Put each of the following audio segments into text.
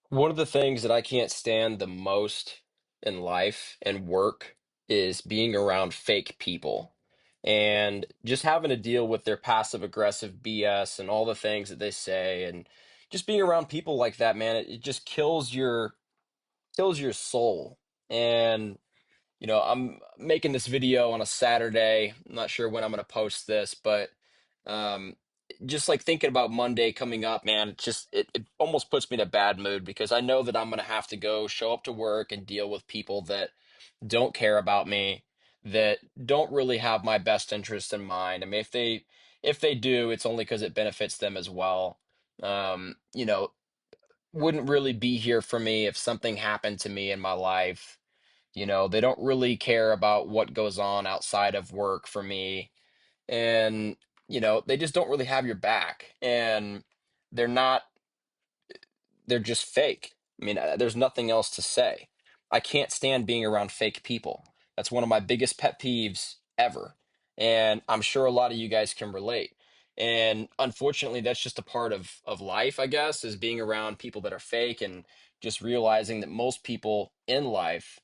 One of the things that I can't stand the most in life and work is being around fake people and just having to deal with their passive aggressive BS and all the things that they say and just being around people like that, man, it just kills your soul. And I'm making this video on a Saturday. I'm not sure when I'm going to post this, but um, just like thinking about Monday coming up, man, it almost puts me in a bad mood because I know that I'm going to have to go show up to work and deal with people that don't care about me, that don't really have my best interest in mind. I mean, if they do, it's only because it benefits them as well. Um, you know, wouldn't really be here for me if something happened to me in my life. They don't really care about what goes on outside of work for me. And, they just don't really have your back. And they're not, they're just fake. I mean, there's nothing else to say. I can't stand being around fake people. That's one of my biggest pet peeves ever. And I'm sure a lot of you guys can relate. And unfortunately, that's just a part of life, I guess, is being around people that are fake and just realizing that most people in life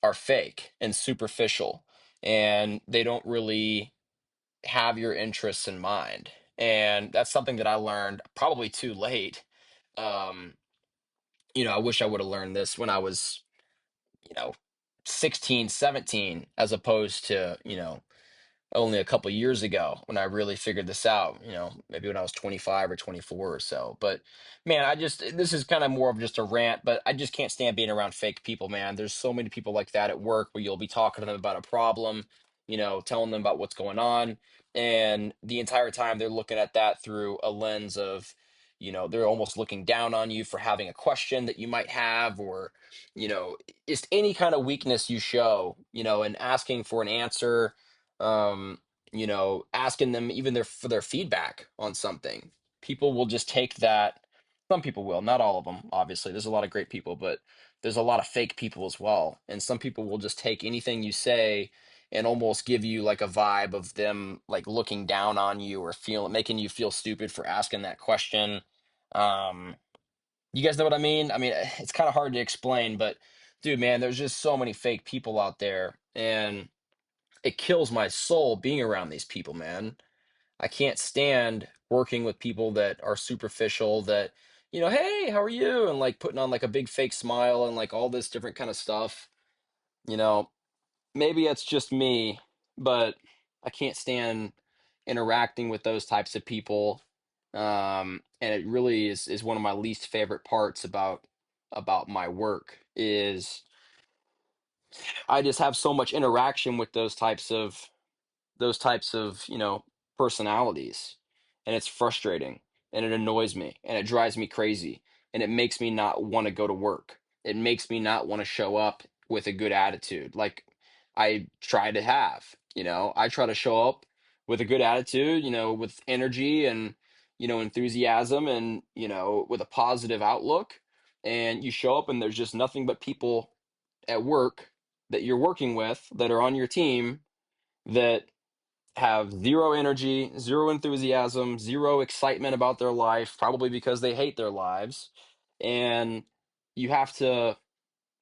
are fake and superficial and they don't really have your interests in mind. And that's something that I learned probably too late. Um, I wish I would have learned this when I was, you know, 16, 17, as opposed to, only a couple years ago when I really figured this out, maybe when I was 25 or 24 or so. But man, this is kind of more of just a rant, but I just can't stand being around fake people, man. There's so many people like that at work where you'll be talking to them about a problem, telling them about what's going on. And the entire time they're looking at that through a lens of, they're almost looking down on you for having a question that you might have, or, you know, just any kind of weakness you show, and asking for an answer, um, asking them even for their feedback on something. People will just take that. Some people will, not all of them, obviously. There's a lot of great people, but there's a lot of fake people as well. And some people will just take anything you say and almost give you like a vibe of them like looking down on you or making you feel stupid for asking that question. Um, you guys know what I mean? I mean, it's kind of hard to explain, but dude, man, there's just so many fake people out there, and it kills my soul being around these people, man. I can't stand working with people that are superficial, that, hey, how are you? And like putting on like a big fake smile and like all this different kind of stuff. You know, Maybe it's just me, but I can't stand interacting with those types of people. And it really is one of my least favorite parts about my work is I just have so much interaction with those types of personalities, and it's frustrating, and it annoys me, and it drives me crazy, and it makes me not want to go to work. It makes me not want to show up with a good attitude like I try to have. I try to show up with a good attitude, with energy and enthusiasm, and with a positive outlook. And you show up and there's just nothing but people at work that you're working with that are on your team that have zero energy, zero enthusiasm, zero excitement about their life, probably because they hate their lives. And you have to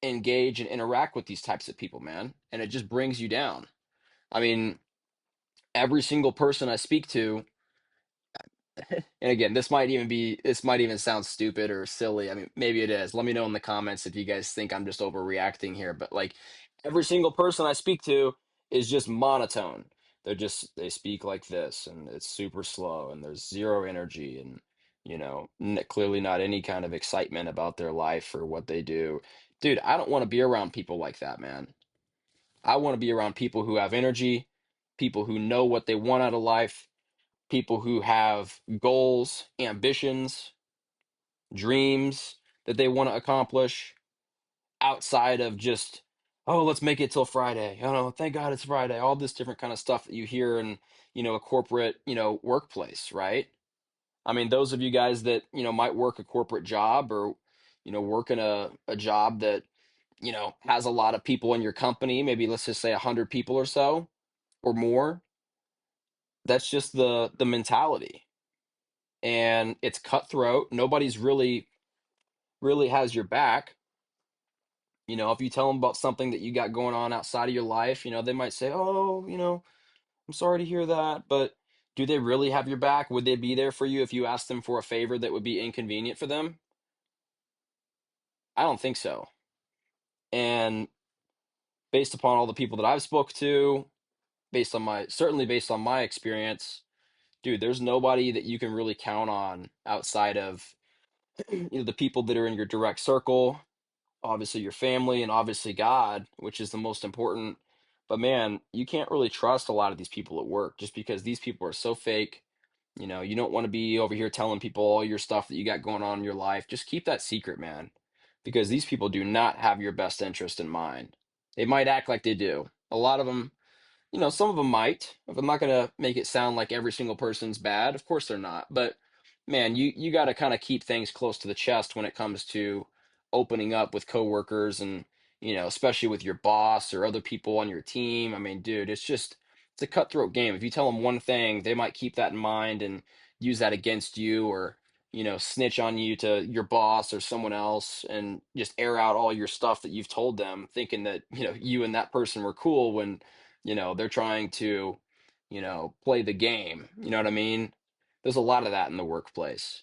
engage and interact with these types of people, man. And it just brings you down. I mean, every single person I speak to, and again, this might even sound stupid or silly. I mean, maybe it is. Let me know in the comments if you guys think I'm just overreacting here. But like every single person I speak to is just monotone. They speak like this, and it's super slow, and there's zero energy, and clearly not any kind of excitement about their life or what they do. Dude, I don't want to be around people like that, man. I want to be around people who have energy, people who know what they want out of life, people who have goals, ambitions, dreams that they want to accomplish outside of just, oh, let's make it till Friday. Oh no, thank God it's Friday. All this different kind of stuff that you hear in, a corporate, workplace, right? I mean, those of you guys that, might work a corporate job or, work in a job that, has a lot of people in your company, maybe let's just say 100 people or so or more. That's just the mentality, and it's cutthroat. Nobody's really has your back, if you tell them about something that you got going on outside of your life, they might say, "Oh, I'm sorry to hear that." But do they really have your back? Would they be there for you if you asked them for a favor that would be inconvenient for them? I don't think so. And based upon all the people that I've spoke to, based on my experience, dude, there's nobody that you can really count on outside of the people that are in your direct circle, obviously your family, and obviously God, which is the most important. But man, you can't really trust a lot of these people at work just because these people are so fake. You don't want to be over here telling people all your stuff that you got going on in your life. Just keep that secret, man, because these people do not have your best interest in mind. They might act like they do. A lot of them, some of them might. If I'm not gonna make it sound like every single person's bad, of course they're not. But man, you got to kind of keep things close to the chest when it comes to opening up with coworkers and especially with your boss or other people on your team. I mean, dude, it's a cutthroat game. If you tell them one thing, they might keep that in mind and use that against you, or snitch on you to your boss or someone else and just air out all your stuff that you've told them, thinking that you and that person were cool when they're trying to play the game. You know what I mean? There's a lot of that in the workplace.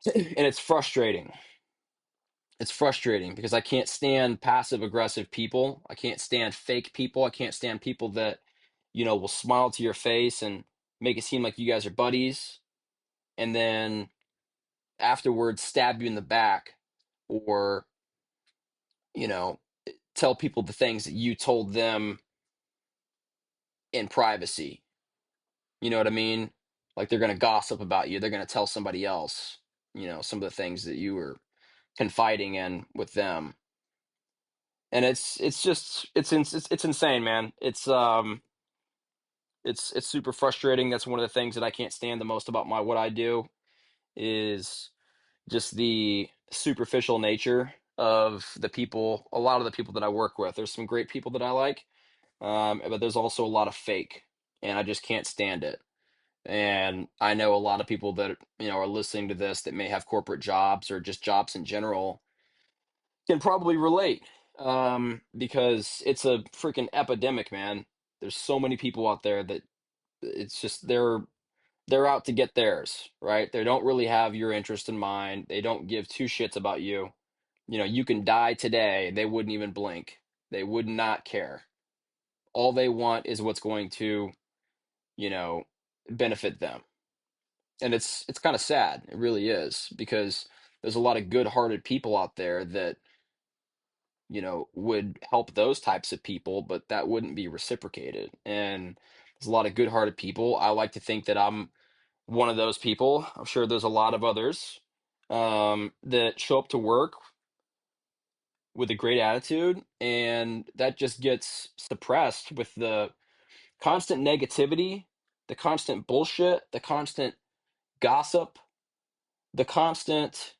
And it's frustrating because I can't stand passive aggressive people. I can't stand fake people. I can't stand people that will smile to your face and make it seem like you guys are buddies, and then afterwards stab you in the back, or you know tell people the things that you told them in privacy. You know what I mean? Like they're going to gossip about you. They're going to tell somebody else, some of the things that you were confiding in with them. And it's insane, man. It's super frustrating. That's one of the things that I can't stand the most about my what I do is just the superficial nature of the people, a lot of the people that I work with. There's some great people that I like, but there's also a lot of fake, and I just can't stand it. And I know a lot of people that are listening to this that may have corporate jobs or just jobs in general can probably relate, because it's a freaking epidemic, man. There's so many people out there that it's just they're out to get theirs, right? They don't really have your interest in mind. They don't give two shits about you. You can die today, they wouldn't even blink. They would not care. All they want is what's going to, you know, benefit them. And it's kind of sad. It really is, because there's a lot of good-hearted people out there that would help those types of people, but that wouldn't be reciprocated. And there's a lot of good-hearted people. I like to think that I'm one of those people. I'm sure there's a lot of others, that show up to work with a great attitude, and that just gets suppressed with the constant negativity, the constant bullshit, the constant gossip, the constant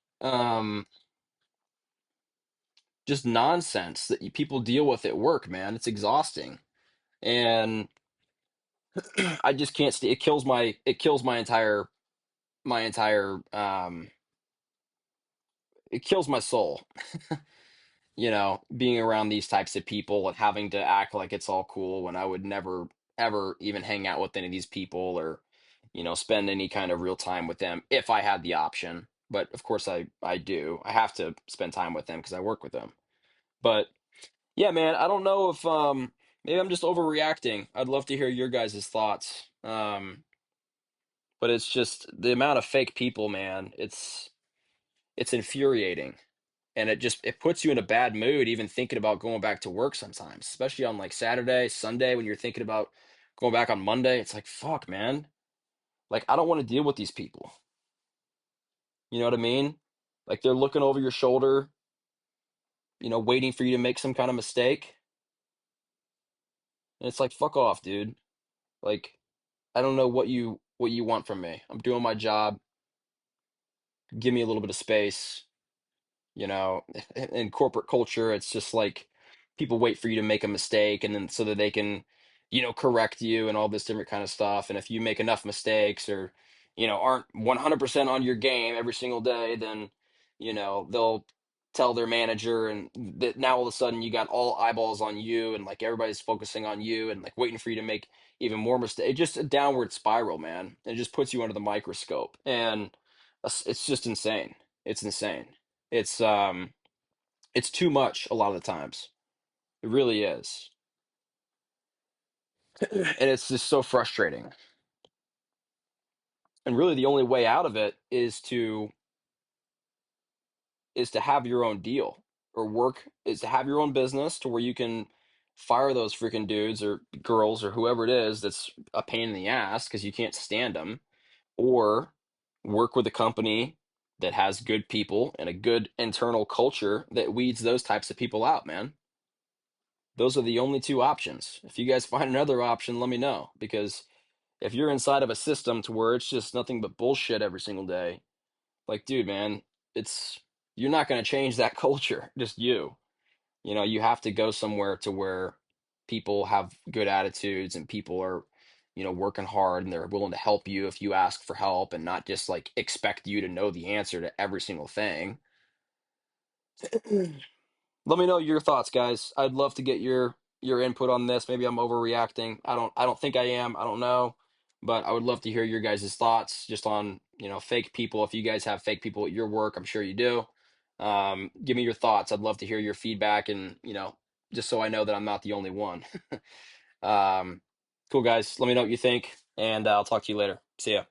just nonsense that people deal with at work, man. It's exhausting. And I just can't it kills my entire it kills my soul, being around these types of people and having to act like it's all cool when I would never ever even hang out with any of these people, or spend any kind of real time with them if I had the option. But of course I do. I have to spend time with them because I work with them. But yeah, man, I don't know if maybe I'm just overreacting. I'd love to hear your guys' thoughts. But it's just the amount of fake people, man. It's infuriating. And it puts you in a bad mood even thinking about going back to work sometimes, especially on like Saturday, Sunday, when you're thinking about going back on Monday. It's like, fuck, man. Like, I don't want to deal with these people. You know what I mean? Like, they're looking over your shoulder, waiting for you to make some kind of mistake. And it's like, fuck off, dude. Like, I don't know what you want from me. I'm doing my job. Give me a little bit of space. In corporate culture, it's just like people wait for you to make a mistake, and then so that they can correct you and all this different kind of stuff. And if you make enough mistakes, or aren't 100% on your game every single day, then they'll tell their manager, and that now all of a sudden you got all eyeballs on you, and like everybody's focusing on you and like waiting for you to make even more mistakes. Just a downward spiral, man. It just puts you under the microscope, and it's just insane. It's insane. It's it's too much a lot of the times. It really is. And it's just so frustrating. And really the only way out of it is to have your own deal, or work is to have your own business to where you can fire those freaking dudes or girls or whoever it is that's a pain in the ass because you can't stand them, or work with a company that has good people and a good internal culture that weeds those types of people out, man. Those are the only two options. If you guys find another option, let me know, because if you're inside of a system to where it's just nothing but bullshit every single day, like, dude, man, it's you're not going to change that culture, just you. You have to go somewhere to where people have good attitudes and people are, working hard and they're willing to help you if you ask for help, and not just like expect you to know the answer to every single thing. Let me know your thoughts, guys. I'd love to get your input on this. Maybe I'm overreacting. I don't think I am. I don't know. But I would love to hear your guys' thoughts just on, fake people. If you guys have fake people at your work, I'm sure you do. Give me your thoughts. I'd love to hear your feedback, and, just so I know that I'm not the only one. um, cool, guys. Let me know what you think, and I'll talk to you later. See ya.